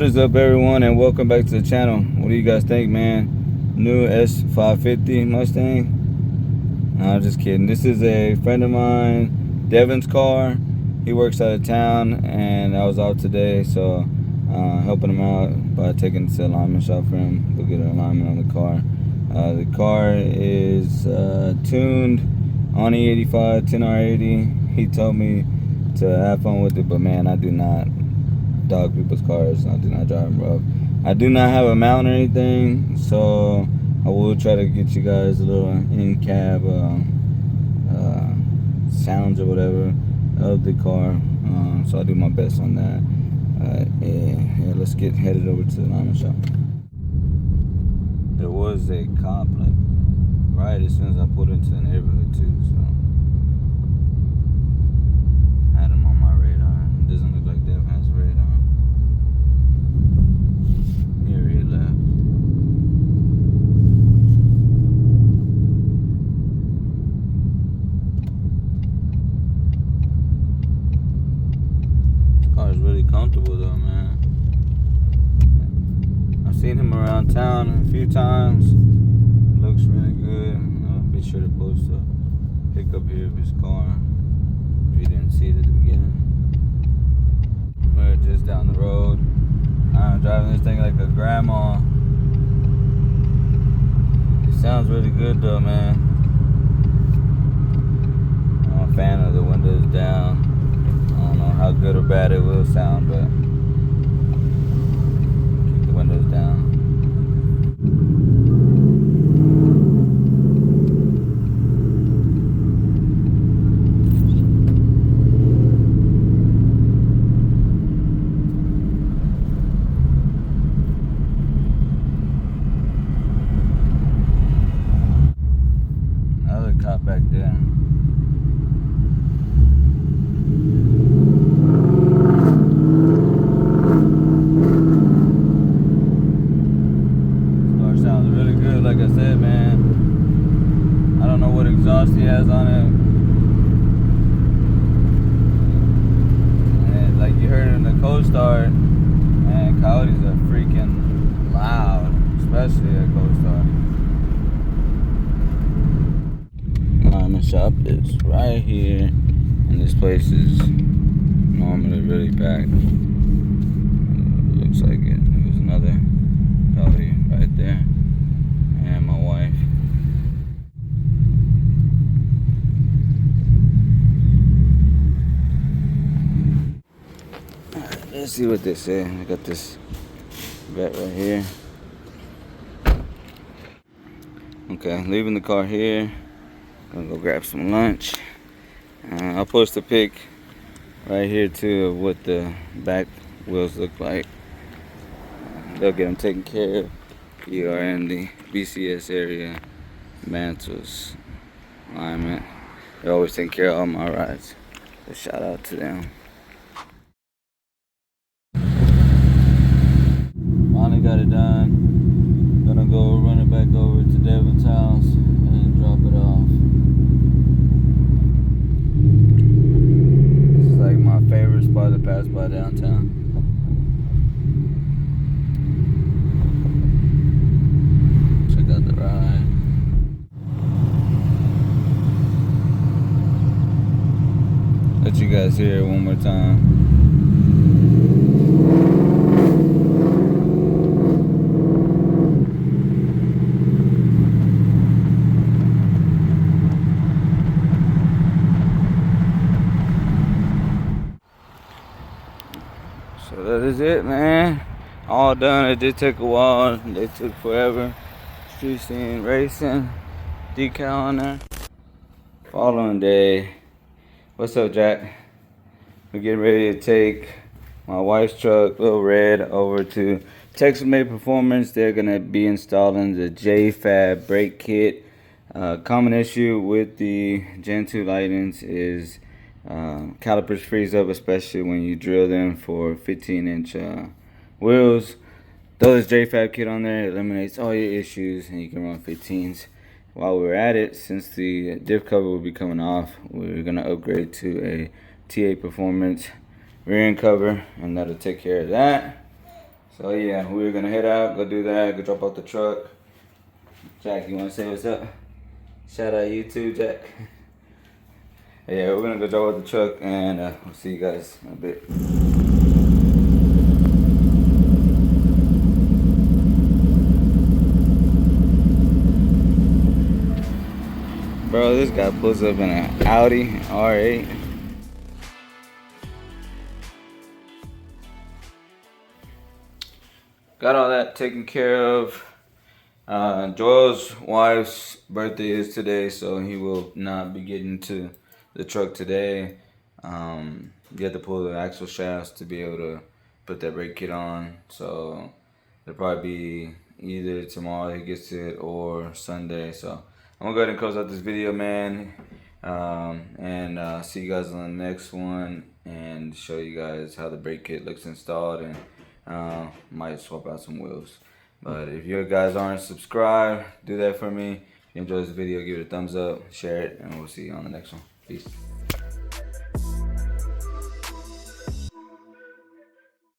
What is up, everyone, and welcome back to the channel. What do you guys think, man? New S550 Mustang? No, I'm just kidding. This is a friend of mine, Devin's car. He works out of town, and I was out today, so helping him out by taking it to the alignment shop for him. Go get an alignment on the car. The car is tuned on E85 10R80. He told me to have fun with it, but man, I do not dog people's cars. I do not drive them rough. I do not have a mount or anything, so I will try to get you guys a little in-cab sounds or whatever of the car. So I'll do my best on that. Yeah, let's get headed over to the alignment shop. There was a cop like right as soon as I pulled into the neighborhood too, so I had him on my radar. It doesn't look like Dev has radar. Here he left. This car is really comfortable though, man. I've seen him around town a few times. Looks really good. I'll be sure to post a pickup here of his car if you didn't see it at the beginning. We're just down the road. I'm driving this thing like a grandma. It sounds really good though, man. I'm a fan of the windows down. I don't know how good or bad it will sound, but keep the windows down. Another cop back there. Sounds really good, like I said, man. I don't know what exhaust he has on it. And like you heard in the cold start, man, Coyotes are freaking loud, especially at cold start. Alignment shop is right here, and this place is normally really packed. Looks like it. There's another Coyote right there. And my wife. Alright, let's see what they say. I got this vet right here. Okay, leaving the car here. Gonna go grab some lunch. I'll post a pic right here too of what the back wheels look like. They'll get them taken care of. You are in the BCS area, Mantles alignment. They always take care of all my rides. So shout out to them. Finally got it done. Gonna go run it back over to Devin's house and drop it off. This is like my favorite spot to pass by downtown. Let you guys hear it one more time. So that is it, man. All done. It did take a while. They took forever. Street scene racing. Decal on there. Following day. What's up, Jack? We're getting ready to take my wife's truck, Little Red, over to Texas Made Performance. They're going to be installing the JFab brake kit. Common issue with the Gen 2 Lightnings is calipers freeze up, especially when you drill them for 15-inch wheels. Throw this JFab kit on there, it eliminates all your issues, and you can run 15s. While we're at it, since the diff cover will be coming off, we're going to upgrade to a TA Performance rear end cover, and that'll take care of that. So yeah, we're gonna head out, go do that, go drop off the truck. Jack, you wanna say what's up? Shout out you too, Jack. Yeah, we're gonna go drop off the truck and we'll see you guys in a bit. Bro, this guy pulls up in an Audi R8. Got all that taken care of. Joel's wife's birthday is today, so he will not be getting to the truck today. You have to pull the axle shafts to be able to put that brake kit on. So it'll probably be either tomorrow he gets it or Sunday. So I'm gonna go ahead and close out this video, man. And see you guys on the next one and show you guys how the brake kit looks installed, and might swap out some wheels. But if you guys aren't subscribed, do that for me. If you enjoyed this video, give it a thumbs up, share it, and we'll see you on the next one. Peace.